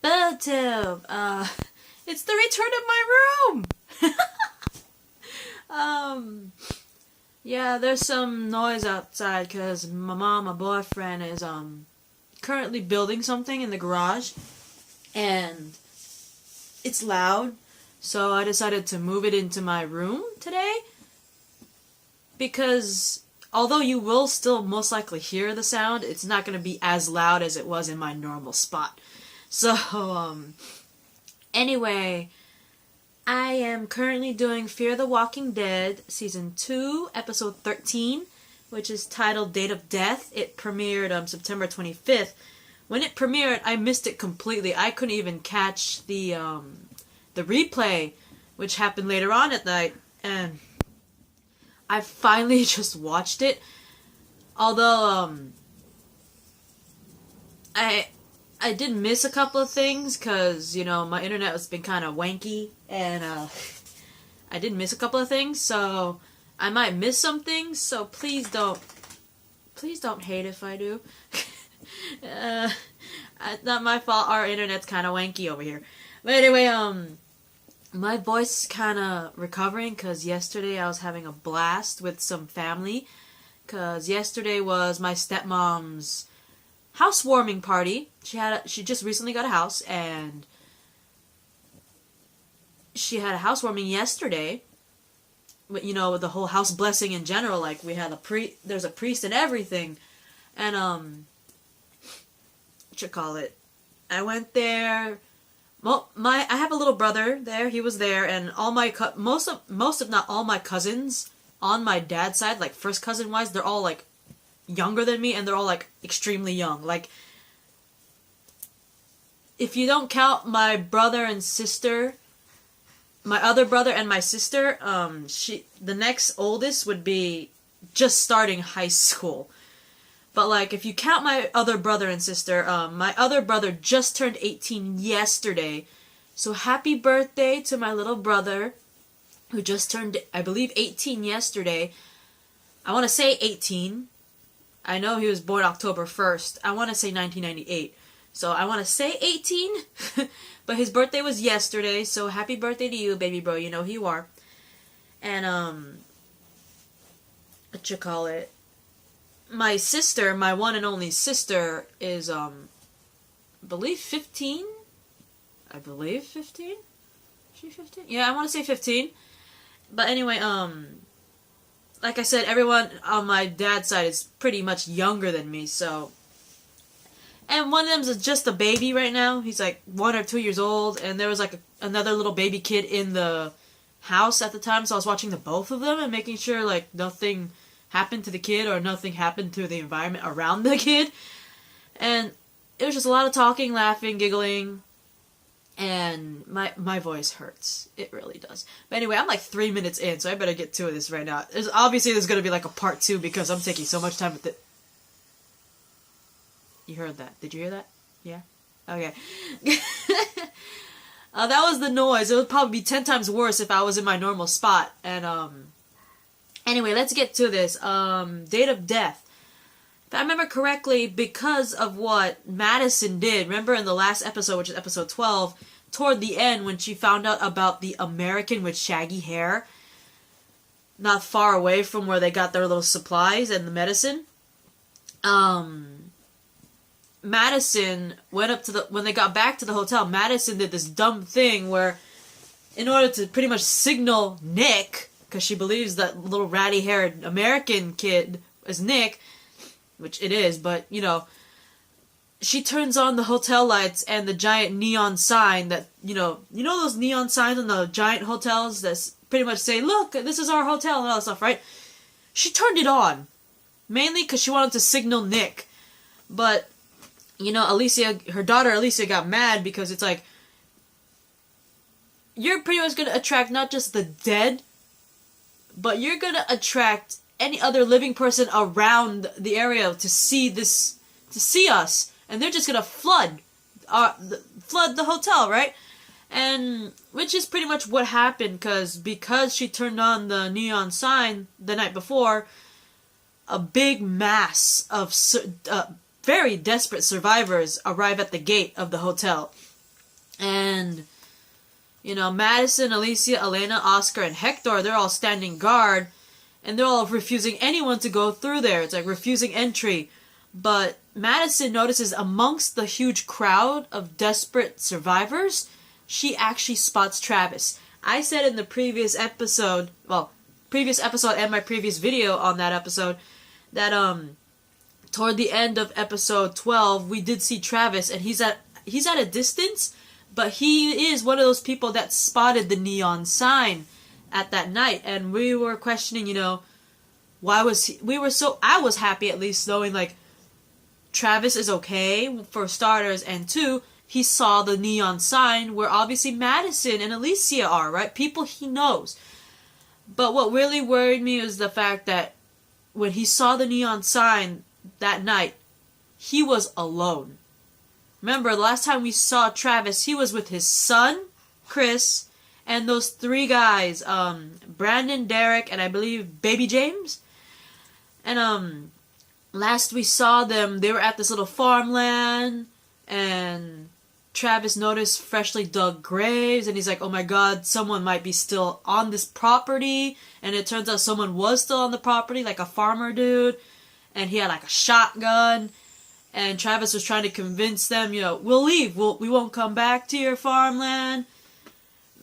BoTube. It's the return of my room. Yeah, there's some noise outside because my mom, my boyfriend, is currently building something in the garage, and it's loud. So I decided to move it into my room today because although you will still most likely hear the sound, it's not going to be as loud as it was in my normal spot. So, anyway, I am currently doing Fear the Walking Dead Season 2, Episode 13, which is titled Date of Death. It premiered September 25th. When it premiered, I missed it completely. I couldn't even catch the replay, which happened later on at night, and I finally just watched it. Although, I did miss a couple of things, because, you know, my internet has been kind of wanky, and, I did miss a couple of things, so I might miss some things, so please don't hate if I do. It's not my fault, our internet's kind of wanky over here. But anyway, my voice is kind of recovering, because yesterday I was having a blast with some family, because yesterday was my stepmom's housewarming party. She just recently got a house, and she had a housewarming yesterday. You know, with the whole house blessing in general, like we had there's a priest and everything, and what you call it? I went there. Well, I have a little brother there. He was there, and all my most if not all my cousins on my dad's side, like first cousin wise, they're all like younger than me, and they're all like extremely young. Like, if you don't count my brother and sister, my other brother and my sister, the next oldest would be just starting high school. But like, if you count my other brother and sister, my other brother just turned 18 yesterday. So happy birthday to my little brother, who just turned, I believe, 18 yesterday. I want to say 18. I know he was born October 1st. I want to say 1998. So I want to say 18. But his birthday was yesterday, so happy birthday to you, baby bro. You know who you are. And, what you call it? My sister, my one and only sister, is, I believe 15? I believe 15? Is she 15? Yeah, I want to say 15. But anyway, like I said, everyone on my dad's side is pretty much younger than me, so. And one of them is just a baby right now. He's like 1 or 2 years old, and there was like another little baby kid in the house at the time, so I was watching the both of them and making sure like nothing happened to the kid or nothing happened to the environment around the kid. And it was just a lot of talking, laughing, giggling, and my voice hurts. It really does. But anyway, I'm like 3 minutes in, so I better get to this right now. Obviously there's going to be like a part 2 because I'm taking so much time with it. You heard that. Did you hear that? Yeah? Okay. That was the noise. It would probably be 10 times worse if I was in my normal spot. And, anyway, let's get to this. Date of death. If I remember correctly, because of what Madison did, remember in the last episode, which is episode 12, toward the end when she found out about the American with shaggy hair, not far away from where they got their little supplies and the medicine, Madison went up to when they got back to the hotel, Madison did this dumb thing where, in order to pretty much signal Nick, because she believes that little ratty-haired American kid is Nick, which it is, but, you know, she turns on the hotel lights and the giant neon sign that, you know those neon signs in the giant hotels that pretty much say, look, this is our hotel and all that stuff, right? She turned it on, mainly because she wanted to signal Nick, but, you know, her daughter Alicia got mad because it's like, you're pretty much going to attract not just the dead, but you're going to attract any other living person around the area to see us, and they're just going to flood the hotel, right? And, which is pretty much what happened, because she turned on the neon sign the night before, a big mass of very desperate survivors arrive at the gate of the hotel. And, you know, Madison, Alicia, Elena, Oscar, and Hector, they're all standing guard, and they're all refusing anyone to go through there. It's like refusing entry. But Madison notices amongst the huge crowd of desperate survivors, she actually spots Travis. I said in the previous episode and my previous video on that episode, that toward the end of episode 12, we did see Travis, and he's at a distance, but he is one of those people that spotted the neon sign at that night, and we were questioning, you know, I was happy at least knowing, like, Travis is okay, for starters, and two, he saw the neon sign where obviously Madison and Alicia are, right? People he knows. But what really worried me was the fact that when he saw the neon sign that night, he was alone. Remember, the last time we saw Travis, he was with his son, Chris, and those three guys, Brandon, Derek, and I believe Baby James. And, last we saw them, they were at this little farmland, and Travis noticed freshly dug graves, and he's like, oh my god, someone might be still on this property, and it turns out someone was still on the property, like a farmer dude, and he had like a shotgun, and Travis was trying to convince them, you know, we'll leave, we won't come back to your farmland.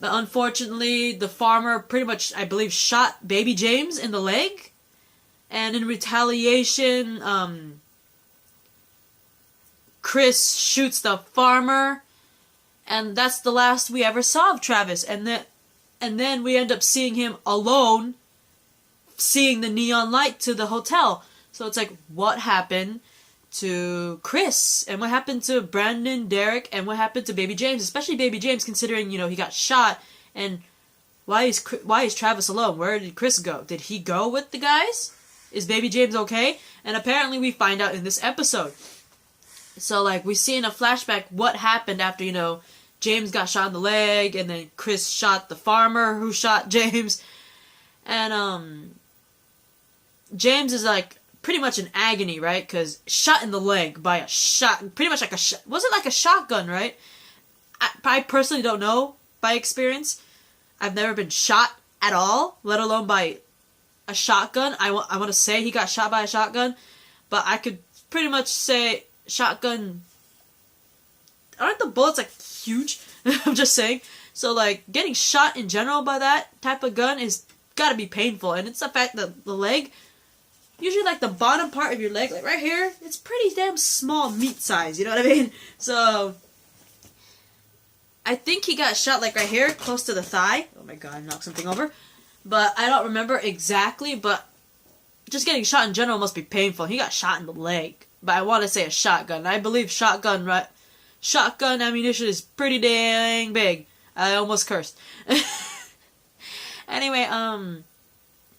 But unfortunately, the farmer pretty much, I believe, shot Baby James in the leg. And in retaliation, Chris shoots the farmer, and that's the last we ever saw of Travis. And then we end up seeing him alone, seeing the neon light to the hotel. So it's like, what happened to Chris? And what happened to Brandon, Derek, and what happened to Baby James? Especially Baby James, considering, you know, he got shot. And why is Travis alone? Where did Chris go? Did he go with the guys? Is Baby James okay? And apparently we find out in this episode. So, like, we see in a flashback what happened after, you know, James got shot in the leg, and then Chris shot the farmer who shot James. And, James is, like, pretty much in agony, right? Because shot in the leg by a shot, pretty much like was it like a shotgun, right? I personally don't know by experience. I've never been shot at all, let alone by a shotgun. I want to say he got shot by a shotgun, but I could pretty much say shotgun, aren't the bullets like huge? I'm just saying. So like getting shot in general by that type of gun is gotta be painful, and it's the fact that the leg, usually like the bottom part of your leg, like right here, it's pretty damn small meat size, you know what I mean? So I think he got shot like right here, close to the thigh. Oh my god, I knocked something over. But I don't remember exactly, but just getting shot in general must be painful. He got shot in the leg. But I want to say a shotgun. I believe shotgun ammunition is pretty dang big. I almost cursed. Anyway,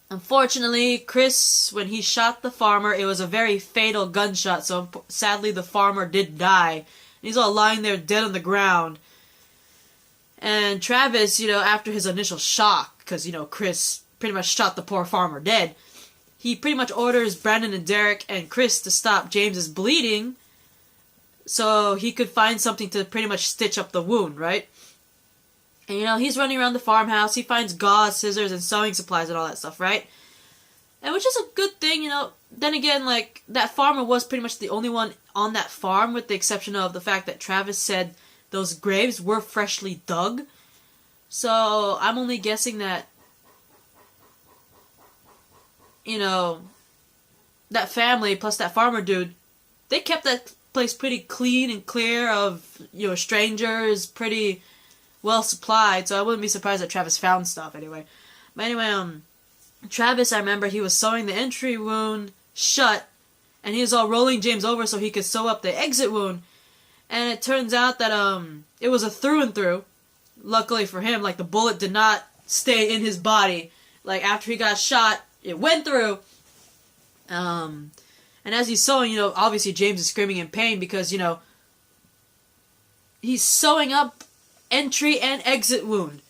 unfortunately, Chris, when he shot the farmer, it was a very fatal gunshot, so sadly the farmer did die. He's all lying there dead on the ground. And Travis, you know, after his initial shock, because, you know, Chris pretty much shot the poor farmer dead, he pretty much orders Brandon and Derek and Chris to stop James's bleeding so he could find something to pretty much stitch up the wound, right? And, you know, he's running around the farmhouse, he finds gauze, scissors, and sewing supplies and all that stuff, right? And which is a good thing, you know. Then again, like, that farmer was pretty much the only one on that farm, with the exception of the fact that Travis said those graves were freshly dug. So, I'm only guessing that, you know, that family plus that farmer dude, they kept that place pretty clean and clear of, you know, strangers, pretty well supplied, so I wouldn't be surprised that Travis found stuff anyway. But anyway, Travis, I remember he was sewing the entry wound shut, and he was all rolling James over so he could sew up the exit wound. And it turns out that, it was a through and through. Luckily for him, like, the bullet did not stay in his body. Like, after he got shot, it went through. And as he's sewing, you know, obviously James is screaming in pain because, you know, he's sewing up entry and exit wound.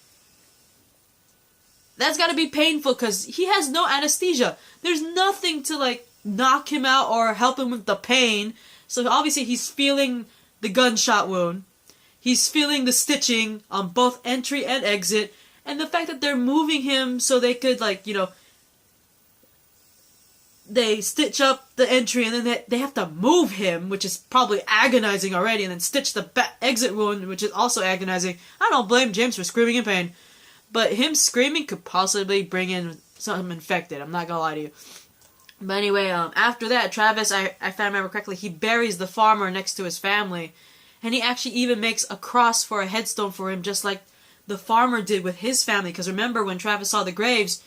That's gotta be painful because he has no anesthesia. There's nothing to, like, knock him out or help him with the pain. So obviously he's feeling the gunshot wound. he's feeling the stitching on both entry and exit, and the fact that they're moving him so they could, like, you know, they stitch up the entry and then they have to move him, which is probably agonizing already, and then stitch the exit wound, which is also agonizing. I don't blame James for screaming in pain, but him screaming could possibly bring in something infected. I'm not gonna lie to you. But anyway, after that, Travis, if I remember correctly, he buries the farmer next to his family, and he actually even makes a cross for a headstone for him, just like the farmer did with his family. Because remember, when Travis saw the graves,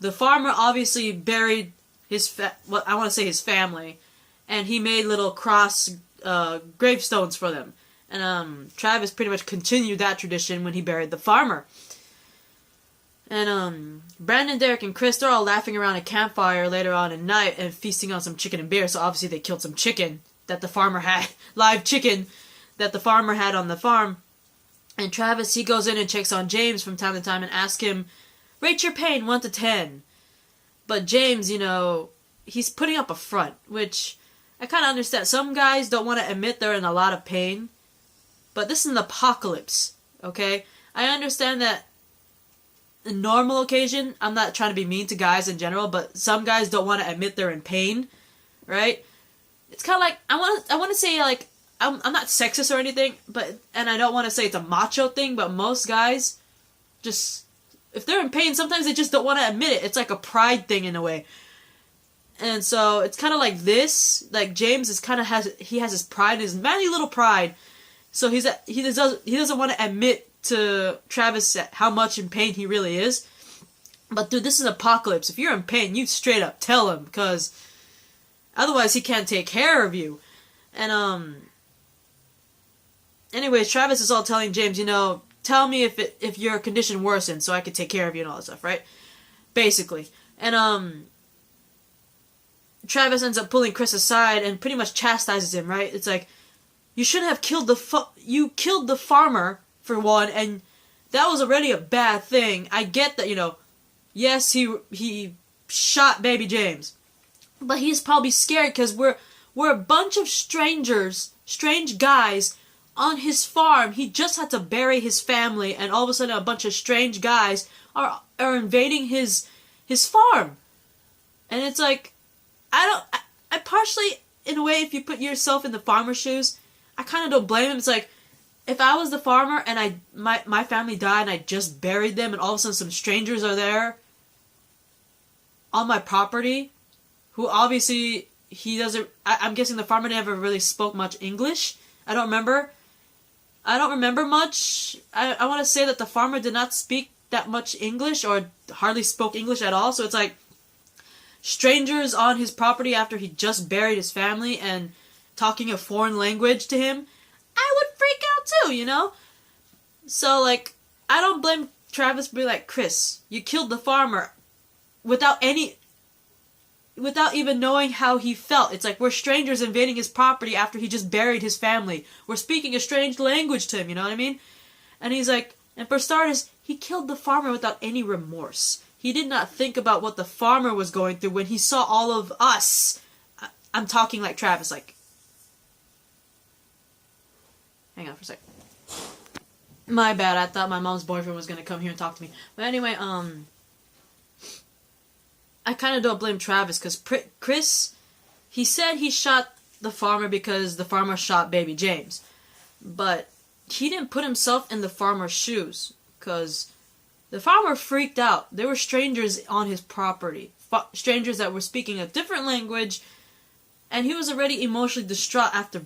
the farmer obviously buried his I want to say his family, and he made little cross gravestones for them. And Travis pretty much continued that tradition when he buried the farmer. And Brandon, Derek, and Chris, they're all laughing around a campfire later on at night and feasting on some chicken and beer. So obviously they killed some chicken that the farmer had, live chicken that the farmer had on the farm. And Travis, he goes in and checks on James from time to time and asks him, rate your pain 1 to 10. But James, you know, he's putting up a front, which I kind of understand. Some guys don't want to admit they're in a lot of pain, but this is an apocalypse, okay? I understand that in normal occasion, I'm not trying to be mean to guys in general, but some guys don't want to admit they're in pain, right? It's kind of like, I want to say, like, I'm not sexist or anything, but, and I don't want to say it's a macho thing, but most guys just, if they're in pain, sometimes they just don't want to admit it. It's like a pride thing in a way. And so it's kind of like this. Like James is kind of has his pride, his manly little pride. So he doesn't want to admit to Travis how much in pain he really is. But dude, this is apocalypse. If you're in pain, you straight up tell him, because otherwise he can't take care of you. And anyways, Travis is all telling James, you know, tell me if your condition worsens so I can take care of you and all that stuff, right? Basically. And Travis ends up pulling Chris aside and pretty much chastises him, right? It's like, you shouldn't have killed you killed the farmer, for one, and that was already a bad thing. I get that, you know, yes, he shot baby James, but he's probably scared because we're a bunch of strange guys on his farm. He just had to bury his family, and all of a sudden a bunch of strange guys are invading his farm. And it's like, I partially, in a way, if you put yourself in the farmer's shoes, I kind of don't blame him. It's like, if I was the farmer and my family died and I just buried them and all of a sudden some strangers are there on my property, who obviously I'm guessing the farmer never really spoke much English. I don't remember much. I want to say that the farmer did not speak that much English or hardly spoke English at all. So it's like strangers on his property after he just buried his family and talking a foreign language to him. I would freak out too, you know? So like, I don't blame Travis for being like, Chris, you killed the farmer without even knowing how he felt. It's like, we're strangers invading his property after he just buried his family. We're speaking a strange language to him, you know what I mean? And he's like, and for starters, he killed the farmer without any remorse. He did not think about what the farmer was going through when he saw all of us. I'm talking like Travis, like, hang on for a sec. My bad, I thought my mom's boyfriend was gonna come here and talk to me. But anyway, I kind of don't blame Travis, because Chris, he said he shot the farmer because the farmer shot baby James. But he didn't put himself in the farmer's shoes, because the farmer freaked out. There were strangers on his property. Strangers that were speaking a different language, and he was already emotionally distraught after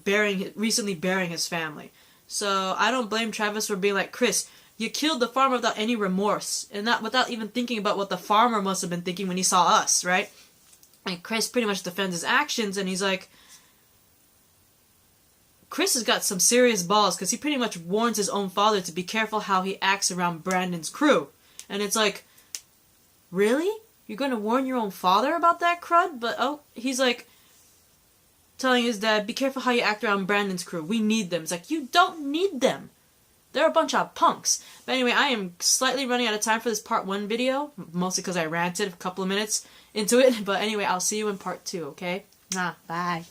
recently burying his family. So I don't blame Travis for being like, Chris, you killed the farmer without any remorse, and not without even thinking about what the farmer must have been thinking when he saw us, right? And Chris pretty much defends his actions, and he's like, Chris has got some serious balls, because he pretty much warns his own father to be careful how he acts around Brandon's crew. And it's like, really? You're going to warn your own father about that crud? But, oh, he's like, telling his dad, be careful how you act around Brandon's crew. We need them. It's like, you don't need them. They're a bunch of punks. But anyway, I am slightly running out of time for this part 1 video, mostly because I ranted a couple of minutes into it. But anyway, I'll see you in part 2, okay? Bye.